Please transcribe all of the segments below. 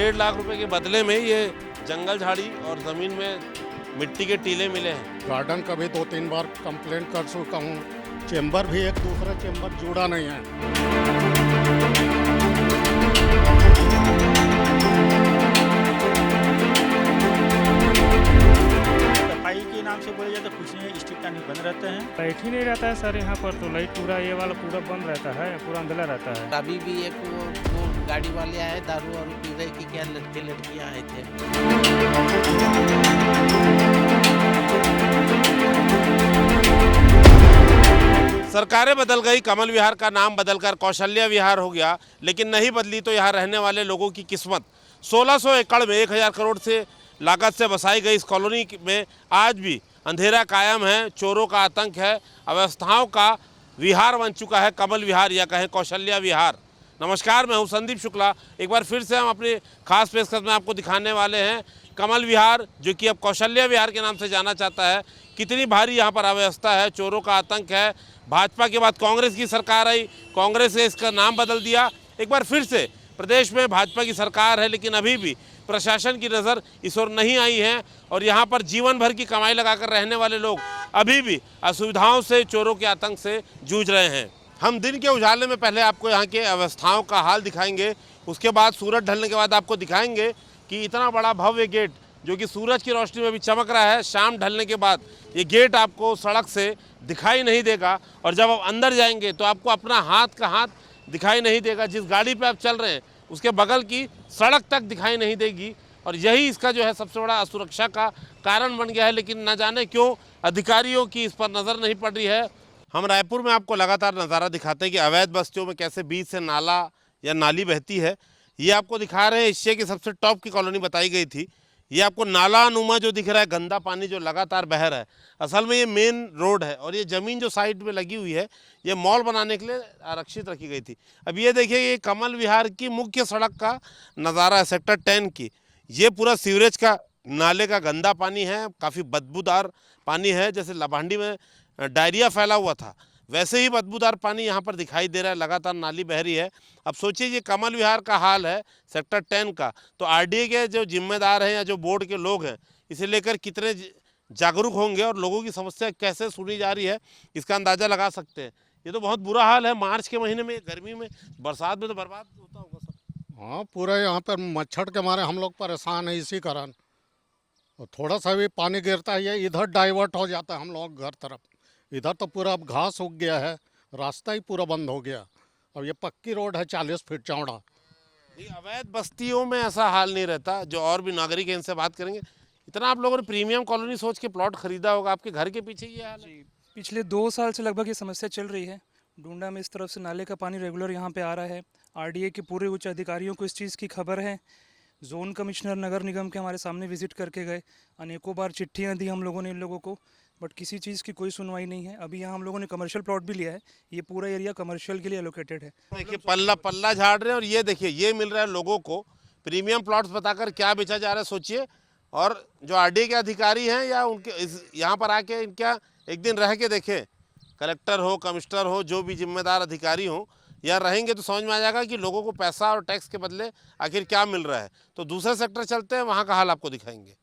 1.5 लाख रुपए के बदले में ये जंगल झाड़ी और ज़मीन में मिट्टी के टीले मिले हैं। गार्डन का भी 2-3 बार कंप्लेंट कर चुका हूँ। चेंबर भी एक दूसरा चेंबर जुड़ा नहीं है। सफाई के नाम से बोले जाए तो कुछ नहीं, स्ट्रीट टाइम बंद रहते हैं। लाइट ही नहीं रहता है सर, यहाँ पर तो लाइट पूरा ये वाला पूरा बंद रहता है, पूरा अंधेरा रहता है। अभी भी एक वो गाड़ी वाले आए, दारू वारू पी रहे कि क्या लड़के लड़कियां आए थे। सरकारें बदल गई, कमल विहार का नाम बदलकर कौशल्या विहार हो गया, लेकिन नहीं बदली तो यहाँ रहने वाले लोगों की किस्मत। 1600 एकड़ में 1000 करोड़ से लागत से बसाई गई इस कॉलोनी में आज भी अंधेरा कायम है, चोरों का आतंक है, अव्यवस्थाओं का विहार बन चुका है कमल विहार या कहें कौशल्या विहार। नमस्कार, मैं हूं संदीप शुक्ला। एक बार फिर से हम अपने खास पेशकश में आपको दिखाने वाले हैं कमल विहार, जो कि अब कौशल्या विहार के नाम से जाना चाहता है। कितनी भारी यहाँ पर अव्यवस्था है, चोरों का आतंक है। भाजपा के बाद कांग्रेस की सरकार आई, कांग्रेस ने इसका नाम बदल दिया। एक बार फिर से प्रदेश में भाजपा की सरकार है, लेकिन अभी भी प्रशासन की नज़र इस ओर नहीं आई है और यहाँ पर जीवन भर की कमाई लगाकर रहने वाले लोग अभी भी असुविधाओं से, चोरों के आतंक से जूझ रहे हैं। हम दिन के उजाले में पहले आपको यहाँ के अवस्थाओं का हाल दिखाएंगे, उसके बाद सूरज ढलने के बाद आपको दिखाएंगे कि इतना बड़ा भव्य गेट जो कि सूरज की रोशनी में भी चमक रहा है, शाम ढलने के बाद ये गेट आपको सड़क से दिखाई नहीं देगा और जब आप अंदर जाएंगे तो आपको अपना हाथ का हाथ दिखाई नहीं देगा। जिस गाड़ी पे आप चल रहे हैं उसके बगल की सड़क तक दिखाई नहीं देगी और यही इसका जो है सबसे बड़ा असुरक्षा का कारण बन गया है। लेकिन न जाने क्यों अधिकारियों की इस पर नज़र नहीं पड़ रही है। हम रायपुर में आपको लगातार नज़ारा दिखाते हैं कि अवैध बस्तियों में कैसे बीच से नाला या नाली बहती है। ये आपको दिखा रहे हैं एशिया की सबसे टॉप की कॉलोनी बताई गई थी। ये आपको नाला नुमा जो दिख रहा है, गंदा पानी जो लगातार बह रहा है, असल में ये मेन रोड है और ये ज़मीन जो साइड में लगी हुई है ये मॉल बनाने के लिए आरक्षित रखी गई थी। अब ये देखिए, ये कमल विहार की मुख्य सड़क का नज़ारा है, सेक्टर 10 की। ये पूरा सीवरेज का नाले का गंदा पानी है, काफ़ी बदबूदार पानी है। जैसे लभांडी में डायरिया फैला हुआ था वैसे ही बदबूदार पानी यहाँ पर दिखाई दे रहा है, लगातार नाली बह रही है। अब सोचिए ये कमल विहार का हाल है सेक्टर 10 का, तो आरडीए के जो जिम्मेदार हैं या जो बोर्ड के लोग हैं इसे लेकर कितने जागरूक होंगे और लोगों की समस्या कैसे सुनी जा रही है इसका अंदाज़ा लगा सकते हैं। ये तो बहुत बुरा हाल है। मार्च के महीने में, गर्मी में, बरसात में तो बर्बाद होता होगा सब। हाँ, पूरा यहाँ पर मच्छर के मारे हम लोग परेशान है इसी कारण। और थोड़ा सा भी पानी गिरता है ये इधर डाइवर्ट हो जाता है हम लोग घर तरफ। इधर तो पूरा अब घास उग गया है, रास्ता ही पूरा बंद हो गया। अब ये पक्की रोड है 40 फीट चौड़ा। अवैध बस्तियों में ऐसा हाल नहीं रहता। जो और भी नागरिक हैं इनसे बात करेंगे। इतना आप लोगों ने प्रीमियम कॉलोनी सोच के प्लॉट खरीदा होगा, आपके घर के पीछे ये हाल है। पिछले 2 साल से लगभग ये समस्या चल रही है। डूंडा में इस तरफ से नाले का पानी रेगुलर यहाँ पे आ रहा है। आरडीए के पूरे उच्च अधिकारियों को इस चीज़ की खबर है। जोन कमिश्नर नगर निगम के हमारे सामने विजिट करके गए, अनेकों बार चिट्ठियाँ दी हम लोगों ने इन लोगों को, बट किसी चीज़ की कोई सुनवाई नहीं है। अभी यहाँ हम लोगों ने कमर्शियल प्लॉट भी लिया है, ये पूरा एरिया कमर्शियल के लिए एलोकेटेड है। देखिए पल्ला पल्ला झाड़ रहे हैं और ये देखिए ये मिल रहा है लोगों को प्रीमियम प्लॉट्स बताकर। क्या बेचा जा रहा है सोचिए। और जो आरडीए के अधिकारी हैं या उनके यहाँ पर आके इनका एक दिन रह के देखें, कलेक्टर हो, कमिश्नर हो, जो भी जिम्मेदार अधिकारी हो, या रहेंगे तो समझ में आ जाएगा कि लोगों को पैसा और टैक्स के बदले आखिर क्या मिल रहा है। तो दूसरे सेक्टर चलते हैं, वहाँ का हाल आपको दिखाएंगे।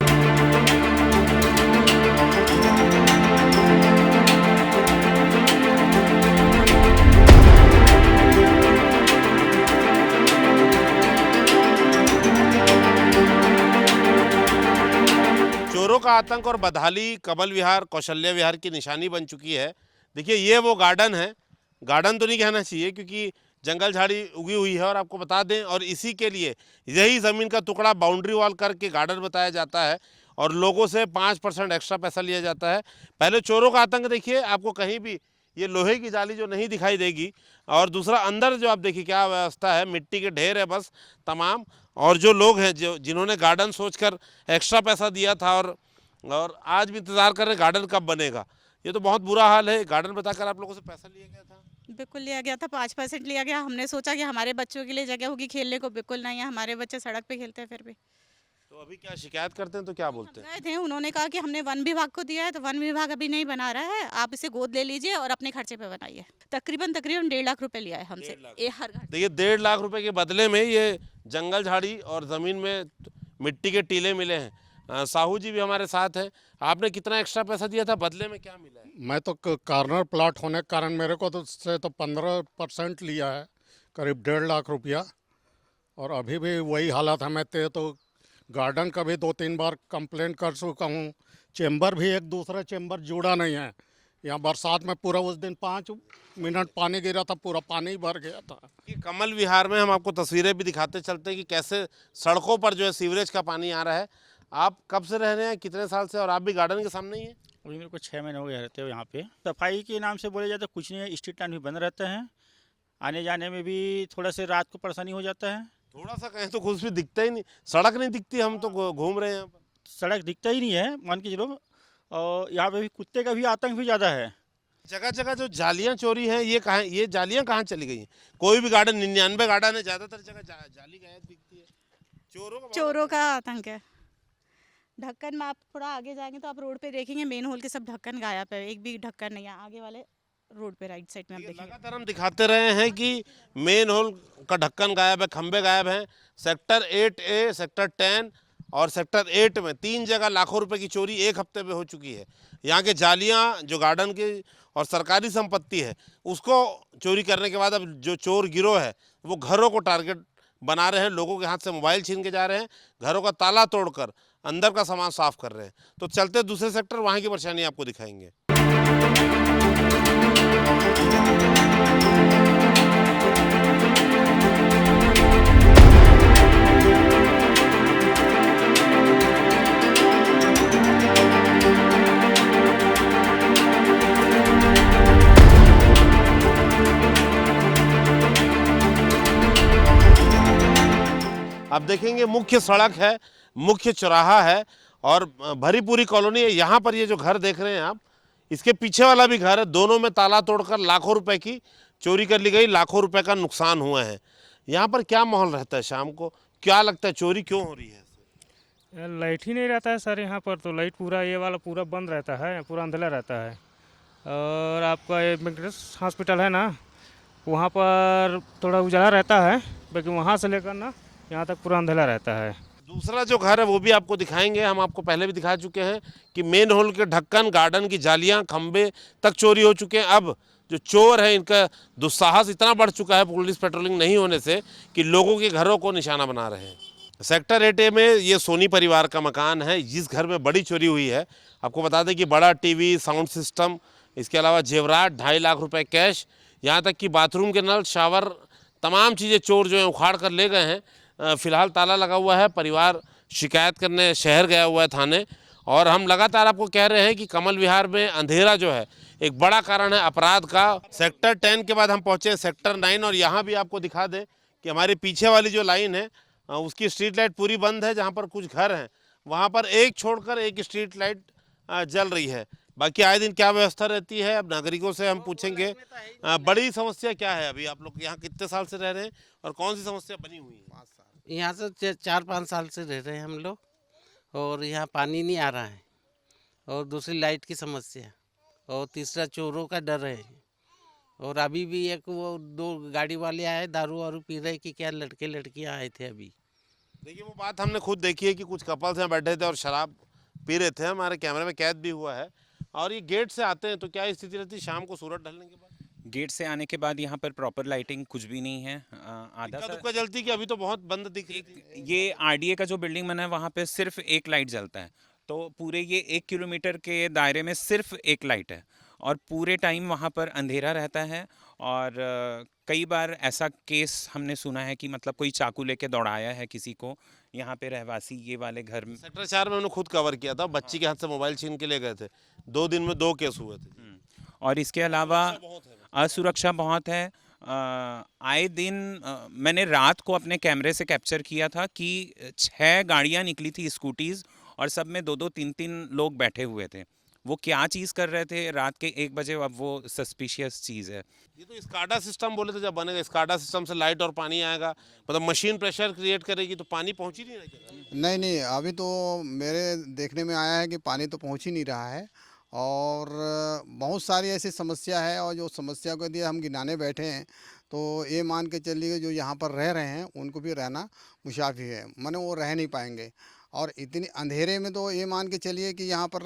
चोरों का आतंक और बदहाली कमल विहार, कौशल्या विहार की निशानी बन चुकी है। देखिए ये वो गार्डन है, गार्डन तो नहीं कहना चाहिए क्योंकि जंगल झाड़ी उगी हुई है। और आपको बता दें, और इसी के लिए यही ज़मीन का टुकड़ा बाउंड्री वॉल करके गार्डन बताया जाता है और लोगों से 5% एक्स्ट्रा पैसा लिया जाता है। पहले चोरों का आतंक देखिए, आपको कहीं भी ये लोहे की जाली जो नहीं दिखाई देगी। और दूसरा अंदर जो आप देखिए क्या व्यवस्था है, मिट्टी के ढेर है बस तमाम। और जो लोग हैं जिन्होंने गार्डन सोचकर एक्स्ट्रा पैसा दिया था और आज भी इंतज़ार कर रहे हैं गार्डन कब बनेगा। ये तो बहुत बुरा हाल है। गार्डन बताकर आप लोगों से पैसा लिया गया था। बिल्कुल लिया गया था, 5% लिया गया। हमने सोचा कि हमारे बच्चों के लिए जगह होगी खेलने को, बिल्कुल नहीं है। हमारे बच्चे सड़क पे खेलते हैं फिर भी। तो अभी क्या शिकायत करते हैं तो क्या बोलते हैं? गए थे, उन्होंने कहा कि हमने वन विभाग को दिया है, तो वन विभाग अभी नहीं बना रहा है, आप इसे गोद ले लीजिए और अपने खर्चे पे बनाइए। तकरीबन 1.5 लाख रुपए लिया है हमसे, 1.5 लाख। ये हर घर। देखिए 1.5 लाख रुपए के बदले में ये जंगल झाड़ी और ज़मीन में मिट्टी के टीले मिले हैं। साहू जी भी हमारे साथ हैं। आपने कितना एक्स्ट्रा पैसा दिया था, बदले में क्या मिला है? मैं तो कॉर्नर प्लाट होने के कारण मेरे को तो से तो 15% लिया है, करीब 1.5 लाख रुपया। और अभी भी वही हालत है। मैं तो गार्डन का भी 2-3 बार कंप्लेंट कर चुका हूँ। चेंबर भी एक दूसरा चेंबर जुड़ा नहीं है। यहाँ बरसात में पूरा उस दिन 5 मिनट पानी गिरा था, पूरा पानी भर गया था। कि कमल विहार में हम आपको तस्वीरें भी दिखाते चलते हैं कि कैसे सड़कों पर जो है सीवरेज का पानी आ रहा है। आप कब से रह रहे हैं, कितने साल से, और आप भी गार्डन के सामने ही हैं? अभी मेरे को 6 महीने हो गए रहते हो यहाँ पे। सफाई के नाम से बोले जाए तो कुछ नहीं है, स्ट्रीट लाइट भी बंद रहते हैं, आने जाने में भी थोड़ा से रात को परेशानी हो जाता है। थोड़ा सा कहें तो कुछ भी दिखता ही नहीं, सड़क नहीं दिखती। हम तो घूम रहे हैं यहाँ पर। सड़क दिखता ही नहीं है, मान के चलो। और यहाँ पे भी कुत्ते का भी आतंक भी ज़्यादा है। जगह जगह जो जालियां चोरी हैं, ये जालियां कहाँ चली गई हैं? कोई भी गार्डन, 99 गार्डन है, ज़्यादातर जगह जाली गायब दिखती है। चोरों का आतंक है। ढक्कन में आप थोड़ा आगे जाएंगे तो आप रोड पे देखेंगे, मेन होल के सब ढक्कन गायब है, एक भी ढक्कन नहीं है आगे वाले रोड पे राइट साइड में आप देखेंगे। लगातार हम दिखाते रहे हैं कि मेन होल का ढक्कन गायब है, खंबे गायब हैं। सेक्टर 8A, सेक्टर 10 और सेक्टर 8 में 3 जगह लाखों रुपए की चोरी एक हफ्ते में हो चुकी है। यहाँ के जालियाँ जो गार्डन की और सरकारी संपत्ति है, उसको चोरी करने के बाद अब जो चोर गिरोह है वो घरों को टारगेट बना रहे हैं, लोगों के हाथ से मोबाइल छीन के जा रहे हैं, घरों का ताला तोड़कर अंदर का सामान साफ कर रहे हैं। तो चलते दूसरे सेक्टर, वहाँ की परेशानी आपको दिखाएंगे। अब देखेंगे मुख्य सड़क है, मुख्य चौराहा है और भरी पूरी कॉलोनी है। यहाँ पर ये जो घर देख रहे हैं आप, इसके पीछे वाला भी घर है। दोनों में ताला तोड़कर लाखों रुपए की चोरी कर ली गई, लाखों रुपए का नुकसान हुआ है। यहाँ पर क्या माहौल रहता है शाम को, क्या लगता है चोरी क्यों हो रही है? लाइट ही नहीं रहता है सर यहाँ पर, तो लाइट पूरा ये वाला पूरा बंद रहता है, पूरा अंधेरा रहता है। और आपका ये मेडिकल हॉस्पिटल है ना, वहाँ पर थोड़ा उजाला रहता है, बाकी वहाँ से लेकर ना यहाँ तक पूरा अंधेरा रहता है। दूसरा जो घर है वो भी आपको दिखाएंगे। हम आपको पहले भी दिखा चुके हैं कि मेन होल के ढक्कन, गार्डन की जालियां, खंबे तक चोरी हो चुके हैं। अब जो चोर है इनका दुस्साहस इतना बढ़ चुका है पुलिस पेट्रोलिंग नहीं होने से कि लोगों के घरों को निशाना बना रहे हैं। सेक्टर 8A में ये सोनी परिवार का मकान है, जिस घर में बड़ी चोरी हुई है। आपको बता दें कि बड़ा टीवी, साउंड सिस्टम, इसके अलावा जेवरात, 2.5 लाख रुपए कैश, यहाँ तक कि बाथरूम के नल, शावर, तमाम चीज़ें चोर जो है उखाड़ कर ले गए हैं। फिलहाल ताला लगा हुआ है, परिवार शिकायत करने शहर गया हुआ है थाने। और हम लगातार आपको कह रहे हैं कि कमल विहार में अंधेरा जो है एक बड़ा कारण है अपराध का। सेक्टर 10 के बाद हम पहुँचे सेक्टर 9 और यहाँ भी आपको दिखा दें कि हमारे पीछे वाली जो लाइन है उसकी स्ट्रीट लाइट पूरी बंद है। जहाँ पर कुछ घर हैं वहाँ पर एक छोड़कर एक स्ट्रीट लाइट जल रही है। बाकी आए दिन क्या व्यवस्था रहती है, अब नागरिकों से हम पूछेंगे। बड़ी समस्या क्या है? अभी आप लोग यहाँ कितने साल से रह रहे हैं और कौन सी समस्या बनी हुई है? यहाँ से 4-5 साल से रह रहे हैं हम लोग, और यहाँ पानी नहीं आ रहा है, और दूसरी लाइट की समस्या, और तीसरा चोरों का डर है। और अभी भी एक वो 2 गाड़ी वाले आए, दारू वारू पी रहे कि क्या, लड़के लड़कियाँ आए थे अभी। देखिए वो बात हमने खुद देखी है कि कुछ कपल्स यहाँ बैठे थे और शराब पी रहे थे, हमारे कैमरे में कैद भी हुआ है। और ये गेट से आते हैं तो क्या स्थिति रहती है शाम को सूरज ढलने के बाद? गेट से आने के बाद यहाँ पर प्रॉपर लाइटिंग कुछ भी नहीं है। आधा इक्का सा दुक्का जलती कि अभी तो बहुत बंद दिख रही थी। ये आरडीए का जो बिल्डिंग बना है वहाँ पे सिर्फ एक लाइट जलता है, तो पूरे ये 1 किलोमीटर के दायरे में सिर्फ एक लाइट है और पूरे टाइम वहाँ पर अंधेरा रहता है। और कई बार ऐसा केस हमने सुना है कि मतलब कोई चाकू लेके दौड़ाया है किसी को, यहाँ पे रहवासी ये वाले घर में। सेक्टर 4 में उन्होंने खुद कवर किया था, बच्ची के हाथ से मोबाइल छीन के ले गए थे। 2 दिन में 2 केस हुए थे। और इसके अलावा असुरक्षा बहुत है। आए दिन मैंने रात को अपने कैमरे से कैप्चर किया था कि 6 गाड़ियाँ निकली थी स्कूटीज़ और सब में 2-2, 3-3 लोग बैठे हुए थे। वो क्या चीज़ कर रहे थे रात के 1 बजे, अब वो सस्पिशियस चीज़ है। ये तो स्काडा सिस्टम बोले थे जब बनेगा, स्काडा सिस्टम से लाइट और पानी आएगा, मतलब मशीन प्रेशर क्रिएट करेगी तो पानी पहुंच ही नहीं रहेगा। नहीं नहीं, अभी तो मेरे देखने में आया है कि पानी तो पहुंच ही नहीं रहा है। और बहुत सारी ऐसी समस्या है, और जो समस्या को यदि हम गिनाने बैठे हैं तो ये मान के चलिए जो यहाँ पर रह रहे हैं उनको भी रहना मुश्किल है, माने वो रह नहीं पाएंगे। और इतनी अंधेरे में तो ये मान के चलिए कि यहाँ पर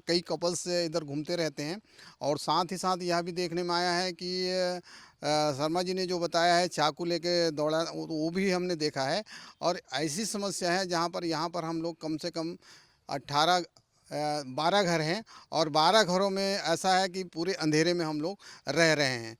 कई कपल्स इधर घूमते रहते हैं। और साथ ही साथ यह भी देखने में आया है कि शर्मा जी ने जो बताया है चाकू लेके दौड़ा, वो भी हमने देखा है। और ऐसी समस्या है जहाँ पर यहाँ पर हम लोग कम से कम 12 घर हैं, और 12 घरों में ऐसा है कि पूरे अंधेरे में हम लोग रह रहे हैं।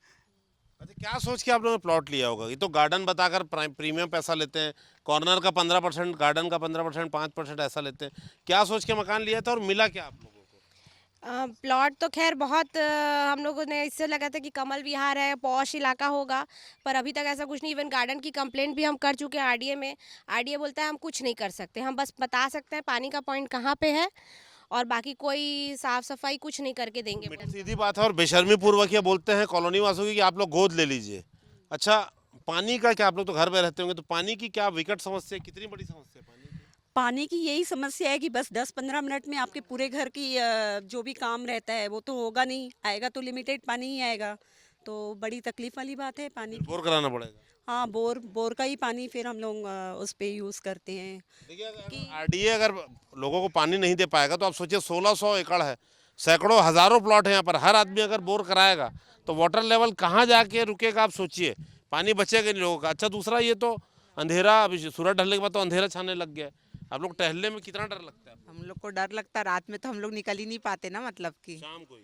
अच्छा, क्या सोच के आप लोगों ने प्लॉट लिया होगा? ये तो गार्डन बताकर प्रीमियम पैसा लेते हैं, कॉर्नर का 15%, गार्डन का 15%, 5% ऐसा लेते हैं। क्या सोच के मकान लिया था और मिला क्या आप लोगों को? प्लॉट तो खैर बहुत हम लोगों ने इससे लगा था कि कमल विहार है, पॉश इलाका होगा, पर अभी तक ऐसा कुछ नहीं। इवन गार्डन की कंप्लेंट भी हम कर चुके हैं आरडीए में। आरडीए बोलता है हम कुछ नहीं कर सकते, हम बस बता सकते हैं पानी का पॉइंट कहाँ पे है, और बाकी कोई साफ सफाई कुछ नहीं करके देंगे। सीधी बात है, और बेशर्मी पूर्वक ये बोलते हैं कॉलोनी वासियों की कि आप लोग गोद ले लीजिए। अच्छा, पानी का क्या, आप लोग तो घर में रहते होंगे, तो पानी की क्या विकट समस्या है? कितनी बड़ी समस्या है पानी की? पानी की यही समस्या है कि बस 10-15 मिनट में आपके पूरे घर की जो भी काम रहता है वो तो होगा नहीं, आएगा तो लिमिटेड पानी ही आएगा। तो बड़ी तकलीफ वाली बात है पानी की। बोर कराना पड़ेगा। हाँ, बोर का ही पानी फिर हम लोग उस पे यूज़ करते हैं। देखिए, आरडीए अगर लोगों को पानी नहीं दे पाएगा तो आप सोचिए 1600 एकड़ है, सैकड़ों हजारों प्लॉट है यहाँ पर, हर आदमी अगर बोर कराएगा तो वाटर लेवल कहाँ जाके रुकेगा? आप सोचिए, पानी बचेगा नहीं लोगों का। अच्छा, दूसरा ये तो अंधेरा, अभी सूरज ढलने के बाद तो अंधेरा छाने लग गया है। आप लोग टहलने में कितना डर लगता है? हम लोग को डर लगता है, रात में तो हम लोग निकल ही नहीं पाते ना, मतलब कि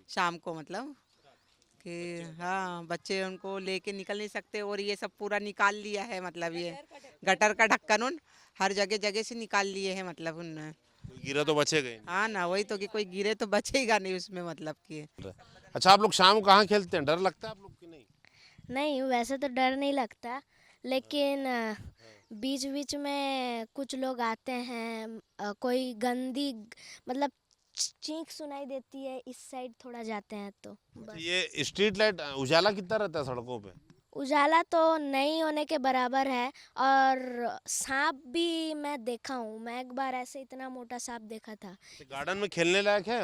शाम को मतलब कि हाँ, बच्चे उनको लेके निकल नहीं सकते। और ये सब पूरा निकाल लिया है, मतलब ये गटर का ढक्कन उन हर जगह जगह से निकाल लिए हैं, मतलब उनने। गिरा तो बचेगा ही नहीं। हाँ ना, वही तो कि कोई गिरे तो बचेगा नहीं उसमें, मतलब कि। अच्छा, आप लोग शाम को कहाँ खेलते हैं? डर लगता है आप लोग की नहीं? नहीं, वैसे तो डर नहीं लगता, लेकिन बीच बीच में कुछ लोग आते हैं, कोई गंदी मतलब चीख सुनाई देती है, इस साइड थोड़ा जाते हैं तो बस। ये स्ट्रीट लाइट उजाला कितना रहता है सड़कों पे? उजाला तो नहीं होने के बराबर है, और सांप भी मैं देखा हूँ। मैं एक बार ऐसे इतना मोटा सांप देखा था। गार्डन में खेलने लायक है?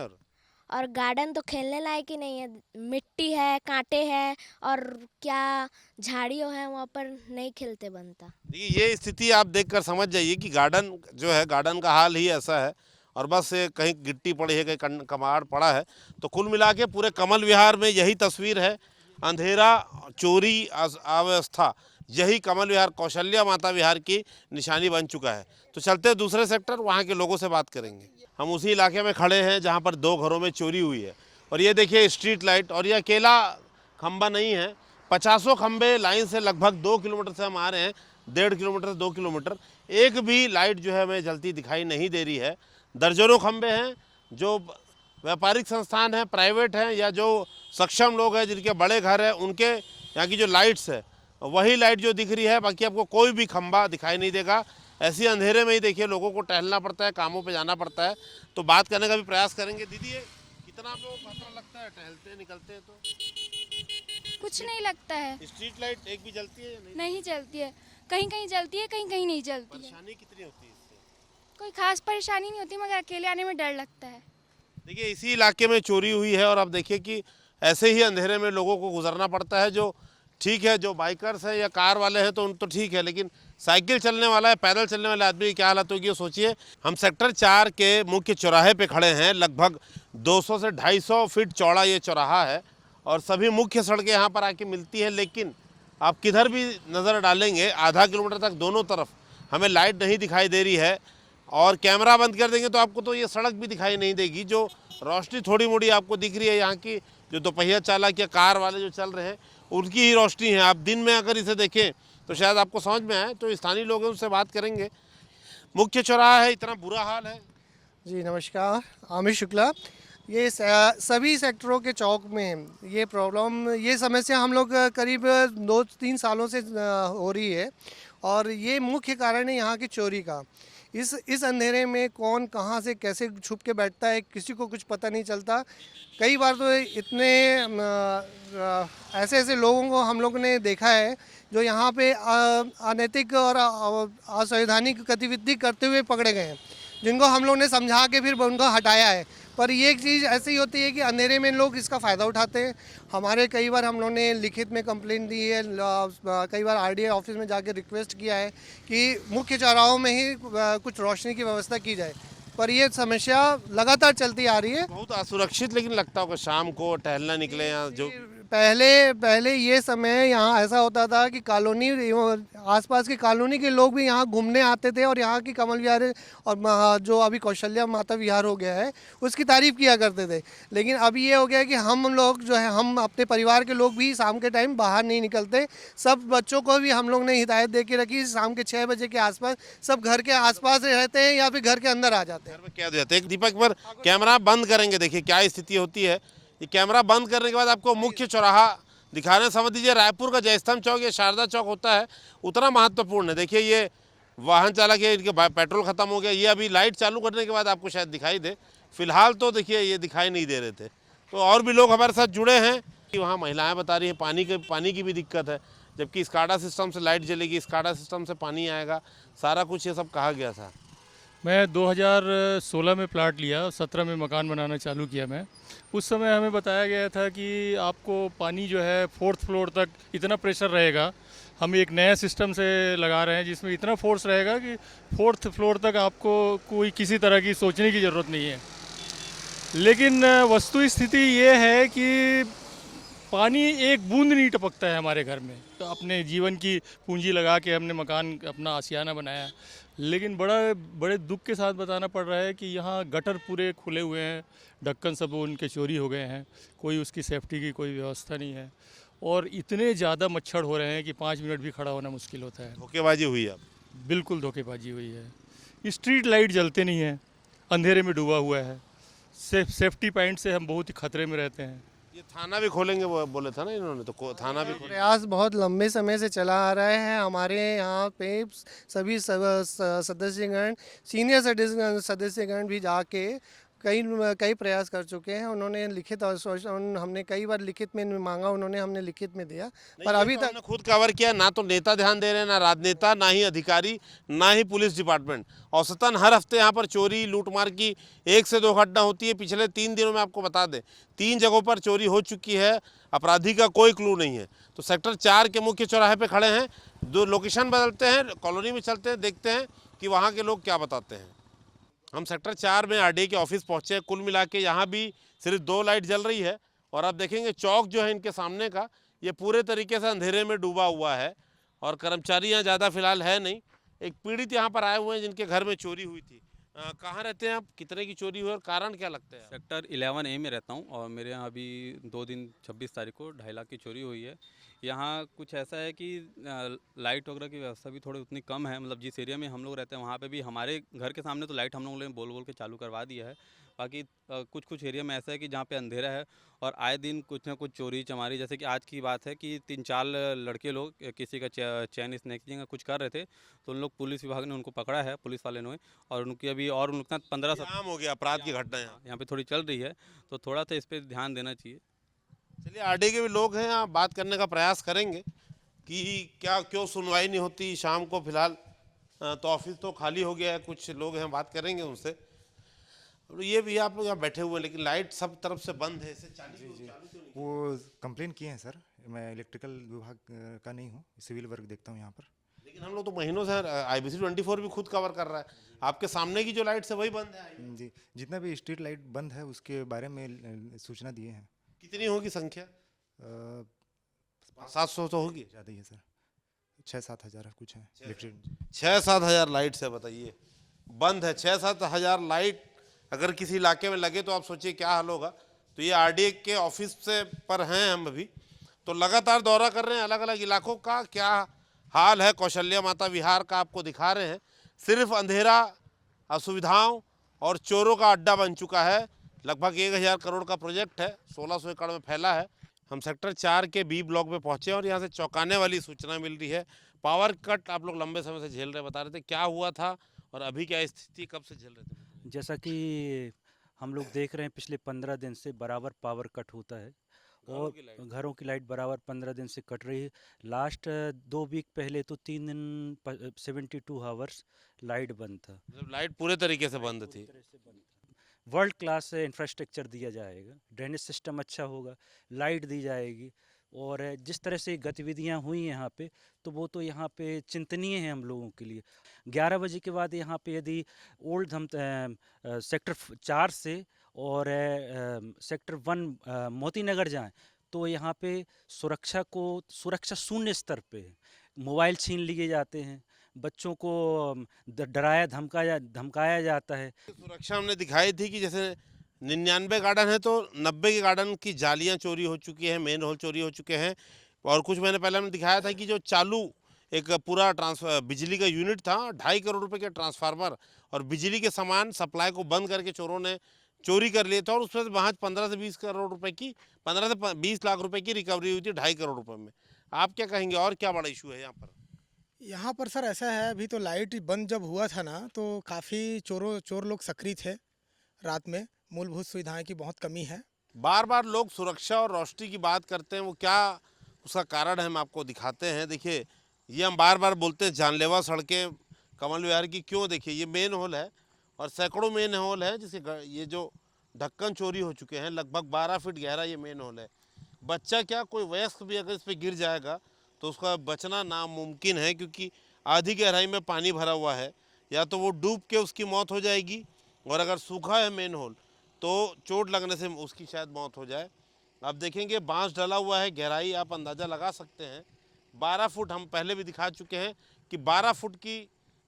और गार्डन तो खेलने लायक ही नहीं है, मिट्टी है, कांटे हैं, और क्या झाड़ियों हैं, वहाँ पर नहीं खेलते बनता। देखिए, ये स्थिति आप देखकर समझ जाइए कि गार्डन जो है, गार्डन का हाल ही ऐसा है, और बस कहीं गिट्टी पड़ी है, कहीं कमाड़ पड़ा है। तो कुल मिला के पूरे कमल विहार में यही तस्वीर है, अंधेरा, चोरी, अव्यवस्था, यही कमल विहार, कौशल्या माता विहार की निशानी बन चुका है। तो चलते हैं दूसरे सेक्टर, वहाँ के लोगों से बात करेंगे। हम उसी इलाके में खड़े हैं जहाँ पर 2 घरों में चोरी हुई है, और ये देखिए स्ट्रीट लाइट, और ये अकेला खंबा नहीं है, 50 खंबे लाइन से लगभग 2 किलोमीटर से हम आ रहे हैं, 1.5 किलोमीटर से 2 किलोमीटर, एक भी लाइट जो है हमें जलती दिखाई नहीं दे रही है। दर्जनों खंबे हैं, जो व्यापारिक संस्थान हैं, प्राइवेट हैं, या जो सक्षम लोग हैं जिनके बड़े घर हैं, उनके यहाँ की जो लाइट्स है वही लाइट जो दिख रही है, बाकी आपको कोई भी खंबा दिखाई नहीं देगा। ऐसी अंधेरे में ही देखिए लोगों को टहलना पड़ता है, कामों पे जाना पड़ता है। तो बात करने का भी प्रयास करेंगे। दीदी, ये कितना आप लोगों को खतरा लगता है टहलते निकलते हैं तो? कुछ नहीं लगता है। स्ट्रीट लाइट एक भी जलती है या नहीं? नहीं जलती है, कहीं कहीं जलती है, कहीं कहीं नहीं जलती है। परेशानी कितनी होती है इससे? कोई खास परेशानी नहीं होती, मगर अकेले आने में डर लगता है। देखिए, इसी इलाके में चोरी हुई है, और आप देखिए कि ऐसे ही अंधेरे में लोगों को गुजरना पड़ता है। जो ठीक है, जो बाइकर्स हैं या कार वाले हैं तो उन तो ठीक है, लेकिन साइकिल चलने वाला है, पैदल चलने वाले आदमी की क्या हालत होगी, सोचिए। हम सेक्टर 4 के मुख्य चौराहे पे खड़े हैं। लगभग 200 से 250 फीट चौड़ा ये चौराहा है, और सभी मुख्य सड़कें यहाँ पर आके मिलती हैं। लेकिन आप किधर भी नज़र डालेंगे, आधा किलोमीटर तक दोनों तरफ हमें लाइट नहीं दिखाई दे रही है, और कैमरा बंद कर देंगे तो आपको तो ये सड़क भी दिखाई नहीं देगी। जो रोशनी थोड़ी मोड़ी आपको दिख रही है, यहाँ की जो दोपहिया चालक या कार वाले जो चल रहे हैं, उनकी ही रोशनी है। आप दिन में अगर इसे देखें तो शायद आपको समझ में आए। तो स्थानीय लोग हैं, उनसे बात करेंगे। मुख्य चौराहा है, इतना बुरा हाल है? जी नमस्कार, अमित शुक्ला। ये सभी सेक्टरों के चौक में ये प्रॉब्लम, ये समस्या हम लोग करीब 2-3 सालों से हो रही है, और ये मुख्य कारण है यहाँ की चोरी का। इस अंधेरे में कौन कहाँ से कैसे छुप के बैठता है किसी को कुछ पता नहीं चलता। कई बार तो इतने ऐसे ऐसे लोगों को हम लोगों ने देखा है जो यहाँ पे अनैतिक और असंवैधानिक गतिविधि करते हुए पकड़े गए हैं, जिनको हम लोग ने समझा के फिर उनको हटाया है। पर ये चीज़ ऐसी होती है कि अंधेरे में लोग इसका फ़ायदा उठाते हैं। हमारे कई बार हम लोग ने लिखित में कंप्लेंट दी है, कई बार आरडीए ऑफिस में जाके रिक्वेस्ट किया है कि मुख्य चौराहों में ही कुछ रोशनी की व्यवस्था की जाए, पर ये समस्या लगातार चलती आ रही है। बहुत असुरक्षित लेकिन लगता होगा शाम को टहलना निकले यहाँ जो पहले ये समय यहाँ ऐसा होता था कि कॉलोनी आसपास की कॉलोनी के लोग भी यहाँ घूमने आते थे और यहाँ की कमल विहार और जो अभी कौशल्या माता विहार हो गया है उसकी तारीफ किया करते थे। लेकिन अभी ये हो गया कि हम लोग जो है हम अपने परिवार के लोग भी शाम के टाइम बाहर नहीं निकलते। सब बच्चों को भी हम लोग ने हिदायत दे के रखी, शाम के 6 बजे के आसपास सब घर के आसपास रहते हैं या फिर घर के अंदर आ जाते हैं। घर में क्या जाते हैं। एक दीपक पर कैमरा बंद करेंगे, देखिए क्या स्थिति होती है। ये कैमरा बंद करने के बाद आपको मुख्य चौराहा दिखाने समझ लीजिए रायपुर का जयस्तंभ चौक या शारदा चौक होता है उतना महत्वपूर्ण है। देखिए ये वाहन चालक है, इनके पेट्रोल खत्म हो गया, ये अभी लाइट चालू करने के बाद आपको शायद दिखाई दे, फिलहाल तो देखिए ये दिखाई नहीं दे रहे थे। तो और भी लोग हमारे साथ जुड़े हैं कि वहाँ महिलाएं बता रही हैं पानी की भी दिक्कत है, जबकि स्काडा सिस्टम से लाइट जलेगी, स्काडा सिस्टम से पानी आएगा, सारा कुछ ये सब कहा गया था। मैं 2016 में प्लाट लिया, 17 में मकान बनाना चालू किया मैं। उस समय हमें बताया गया था कि आपको पानी जो है 4th फ्लोर तक इतना प्रेशर रहेगा। हम एक नया सिस्टम से लगा रहे हैं जिसमें इतना फोर्स रहेगा कि 4th फ्लोर तक आपको कोई किसी तरह की सोचने की ज़रूरत नहीं है। लेकिन वस्तु स्थिति ये है कि पानी एक बूंद नहीं टपकता है हमारे घर में। तो अपने जीवन की पूंजी लगा के हमने मकान अपना आशियाना बनाया, लेकिन बड़े दुख के साथ बताना पड़ रहा है कि यहाँ गटर पूरे खुले हुए हैं, ढक्कन सब उनके चोरी हो गए हैं, कोई उसकी सेफ्टी की कोई व्यवस्था नहीं है और इतने ज़्यादा मच्छर हो रहे हैं कि 5 मिनट भी खड़ा होना मुश्किल होता है। धोखेबाजी हुई अब, बिल्कुल धोखेबाजी हुई है। स्ट्रीट लाइट जलते नहीं हैं, अंधेरे में डूबा हुआ है। सेफ्टी पॉइंट से हम बहुत ही खतरे में रहते हैं। ये थाना भी खोलेंगे वो बोले था ना इन्होंने, तो थाना भी प्रयास बहुत लंबे समय से चला आ रहा है। हमारे यहाँ पे सभी सदस्यगण, सीनियर सदस्यगण भी जाके कई प्रयास कर चुके हैं। उन्होंने लिखित हमने कई बार लिखित में मांगा, उन्होंने हमने लिखित में दिया, पर अभी तक खुद कवर किया ना। तो नेता ध्यान दे रहे हैं, ना राजनेता, ना ही अधिकारी, ना ही पुलिस डिपार्टमेंट। औसतन हर हफ्ते यहाँ पर चोरी लूटमार की 1 से 2 घटना होती है। पिछले 3 दिनों में आपको बता दें 3 जगहों पर चोरी हो चुकी है, अपराधी का कोई क्लू नहीं है। तो सेक्टर 4 के मुख्य चौराहे पे खड़े हैं, 2 लोकेशन बदलते हैं, कॉलोनी में चलते हैं, देखते हैं कि वहाँ के लोग क्या बताते हैं। हम सेक्टर 4 में आरडीए के ऑफिस पहुँचे हैं। कुल मिला के यहाँ भी सिर्फ 2 लाइट जल रही है और आप देखेंगे चौक जो है इनके सामने का ये पूरे तरीके से अंधेरे में डूबा हुआ है और कर्मचारी यहाँ ज़्यादा फिलहाल है नहीं। एक पीड़ित यहाँ पर आए हुए हैं जिनके घर में चोरी हुई थी। कहाँ रहते हैं आप, कितने की चोरी हुई और कारण क्या लगता है? सेक्टर 11A में रहता हूँ और मेरे यहाँ अभी 2 दिन 26 तारीख को 2.5 लाख की चोरी हुई है। यहाँ कुछ ऐसा है कि लाइट वगैरह की व्यवस्था भी थोड़ी उतनी कम है। मतलब जिस एरिया में हम लोग रहते हैं वहाँ पे भी हमारे घर के सामने तो लाइट हम लोगों ने बोल के चालू करवा दिया है। बाकी कुछ एरिया में ऐसा है कि जहाँ पे अंधेरा है और आए दिन कुछ ना कुछ चोरी चमारी, जैसे कि आज की बात है कि 3-4 लड़के लोग किसी का चैन स्नैचिंग कुछ कर रहे थे, तो उन लोग पुलिस विभाग ने उनको पकड़ा है, पुलिस वाले ने, और उनकी अभी और उनका 15 आम हो गया अपराध की घटना यहाँ पे थोड़ी चल रही है, तो थोड़ा सा इस पर ध्यान देना चाहिए। चलिए आरडीए के भी लोग हैं, आप बात करने का प्रयास करेंगे कि क्यों सुनवाई नहीं होती शाम को। फिलहाल तो ऑफिस तो खाली हो गया है, कुछ लोग हैं, बात करेंगे उनसे। ये भी आप लोग यहाँ बैठे हुए हैं लेकिन लाइट सब तरफ से बंद है, इसे चालू वो कंप्लेन किए हैं सर। मैं इलेक्ट्रिकल विभाग का नहीं हूँ, सिविल वर्क देखता हूँ यहाँ पर। लेकिन हम लोग तो महीनों से IBC 24 भी खुद कवर कर रहा है, आपके सामने की जो लाइट है वही बंद है। जी, जितना भी स्ट्रीट लाइट बंद है उसके बारे में सूचना दिए हैं। कितनी होगी संख्या? 700 तो होगी, ज़्यादा ही है सर, 6-7 हज़ार कुछ है। 6-7 हज़ार लाइट से बताइए बंद है। 6-7 हज़ार लाइट अगर किसी इलाके में लगे तो आप सोचिए क्या हाल होगा। तो ये आरडीए के ऑफिस से पर हैं हम अभी, तो लगातार दौरा कर रहे हैं अलग अलग इलाकों का। क्या हाल है कौशल्या माता विहार का आपको दिखा रहे हैं। सिर्फ अंधेरा, असुविधाओं और चोरों का अड्डा बन चुका है। लगभग 1000 करोड़ का प्रोजेक्ट है, 1600 एकड़ में फैला है। हम सेक्टर 4 के बी ब्लॉक में पहुँचे और यहाँ से चौंकाने वाली सूचना मिल रही है। पावर कट आप लोग लंबे समय से झेल रहे, बता रहे थे क्या हुआ था और अभी क्या स्थिति, कब से झेल रहे थे? जैसा कि हम लोग देख रहे हैं पिछले 15 दिन से बराबर पावर कट होता है और घरों की लाइट बराबर 15 दिन से कट रही है। लास्ट 2 वीक पहले तो 3 दिन 72 आवर्स लाइट बंद था। मतलब लाइट पूरे तरीके से बंद थी। वर्ल्ड क्लास इंफ्रास्ट्रक्चर दिया जाएगा, ड्रेनेज सिस्टम अच्छा होगा, लाइट दी जाएगी और जिस तरह से गतिविधियां हुई यहाँ पे तो वो तो यहाँ पे चिंतनीय है हम लोगों के लिए। 11 बजे के बाद यहाँ पे यदि ओल्ड हम सेक्टर 4 से और सेक्टर 1 मोती नगर जाएं तो यहाँ पे सुरक्षा शून्य स्तर पे है। मोबाइल छीन लिए जाते हैं, बच्चों को डराया धमकाया जाता है। सुरक्षा हमने दिखाई थी कि जैसे 99 गार्डन है तो 90 के गार्डन की जालियां चोरी हो चुकी हैं, मेन होल चोरी हो चुके हैं। और कुछ महीने पहले हमने दिखाया था कि जो चालू एक पूरा बिजली का यूनिट था, 2.5 करोड़ रुपए के ट्रांसफार्मर और बिजली के सामान सप्लाई को बंद करके चोरों ने चोरी कर लिया था और उसमें महज 15 से 20 करोड़ रुपए की 15 से 20 लाख रुपए की रिकवरी हुई थी 2.5 करोड़ रुपए में। आप क्या कहेंगे और क्या बड़ा इशू है यहाँ पर? यहाँ पर सर ऐसा है, अभी तो लाइट बंद जब हुआ था ना तो काफ़ी चोर लोग सक्रिय थे रात में। मूलभूत सुविधाएं की बहुत कमी है। बार बार लोग सुरक्षा और रोशनी की बात करते हैं, वो क्या उसका कारण है हम आपको दिखाते हैं। देखिए ये हम बार बार बोलते हैं जानलेवा सड़कें कमल विहार की क्यों। देखिए ये मेन होल है और सैकड़ों मेन होल है जिसे ये जो ढक्कन चोरी हो चुके हैं। लगभग 12 फीट गहरा ये मेन होल है। बच्चा क्या कोई वयस्क भी अगर इस पर गिर जाएगा तो उसका बचना नामुमकिन है, क्योंकि आधी गहराई में पानी भरा हुआ है। या तो वो डूब के उसकी मौत हो जाएगी और अगर सूखा है मेन होल तो चोट लगने से उसकी शायद मौत हो जाए। अब देखेंगे बांस डला हुआ है, गहराई आप अंदाज़ा लगा सकते हैं 12 फुट। हम पहले भी दिखा चुके हैं कि 12 फुट की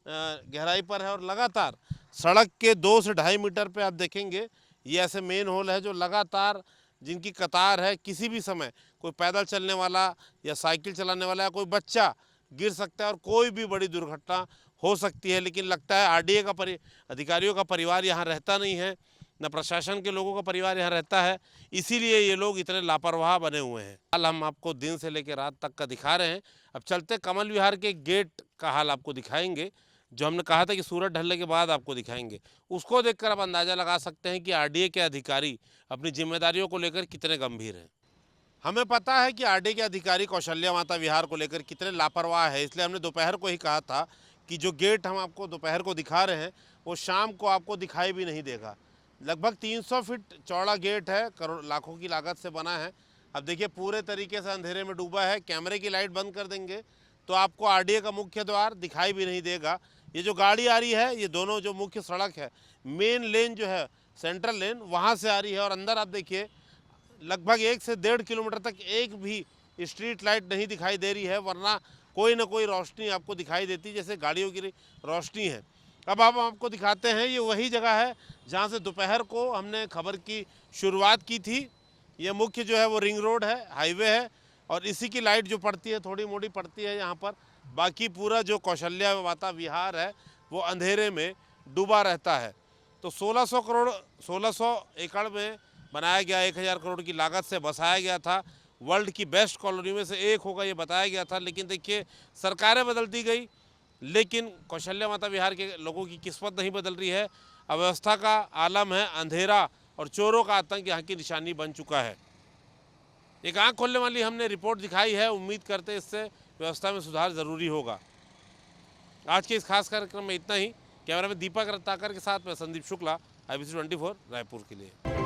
गहराई पर है और लगातार सड़क के 2 से 2.5 मीटर पे आप देखेंगे ये ऐसे मेन होल है जो लगातार जिनकी कतार है। किसी भी समय कोई पैदल चलने वाला या साइकिल चलाने वाला या कोई बच्चा गिर सकता है और कोई भी बड़ी दुर्घटना हो सकती है। लेकिन लगता है आरडीए का अधिकारियों का परिवार यहाँ रहता नहीं है, न प्रशासन के लोगों का परिवार यहाँ रहता है, इसीलिए ये लोग इतने लापरवाह बने हुए हैं। हाल हम आपको दिन से लेकर रात तक का दिखा रहे हैं। अब चलते कमल विहार के गेट का हाल आपको दिखाएंगे, जो हमने कहा था कि सूरज ढलने के बाद आपको दिखाएंगे। उसको देखकर आप अंदाज़ा लगा सकते हैं कि आरडीए के अधिकारी अपनी जिम्मेदारियों को लेकर कितने गंभीर हैं। हमें पता है कि आरडीए के अधिकारी कौशल्या माता विहार को लेकर कितने लापरवाह है, इसलिए हमने दोपहर को ही कहा था कि जो गेट हम आपको दोपहर को दिखा रहे हैं वो शाम को आपको दिखाई भी नहीं देगा। लगभग 300 फीट चौड़ा गेट है, करोड़ लाखों की लागत से बना है। अब देखिए पूरे तरीके से अंधेरे में डूबा है। कैमरे की लाइट बंद कर देंगे तो आपको आरडीए का मुख्य द्वार दिखाई भी नहीं देगा। ये जो गाड़ी आ रही है ये दोनों जो मुख्य सड़क है, मेन लेन जो है सेंट्रल लेन, वहाँ से आ रही है और अंदर आप देखिए लगभग 1 से 1.5 किलोमीटर तक एक भी स्ट्रीट लाइट नहीं दिखाई दे रही है, वरना कोई ना कोई रोशनी आपको दिखाई देती जैसे गाड़ियों की रोशनी है। अब आप आपको दिखाते हैं ये वही जगह है जहाँ से दोपहर को हमने खबर की शुरुआत की थी। ये मुख्य जो है वो रिंग रोड है, हाईवे है और इसी की लाइट जो पड़ती है थोड़ी मोड़ी पड़ती है यहाँ पर। बाकी पूरा जो कौशल्या माता विहार है वो अंधेरे में डूबा रहता है। तो 1600 एकड़ में बनाया गया, 1000 करोड़ की लागत से बसाया गया था। वर्ल्ड की बेस्ट कॉलोनी में से एक होगा ये बताया गया था। लेकिन देखिए सरकारें बदलती गई लेकिन कौशल्या माता विहार के लोगों की किस्मत नहीं बदल रही है। अव्यवस्था का आलम है, अंधेरा और चोरों का आतंक यहाँ की निशानी बन चुका है। एक आंख खोलने वाली हमने रिपोर्ट दिखाई है, उम्मीद करते इससे व्यवस्था में सुधार ज़रूरी होगा। आज के इस खास कार्यक्रम में इतना ही। कैमरा में दीपक रत्नाकर के साथ मैं संदीप शुक्ला, IBC 24 रायपुर के लिए।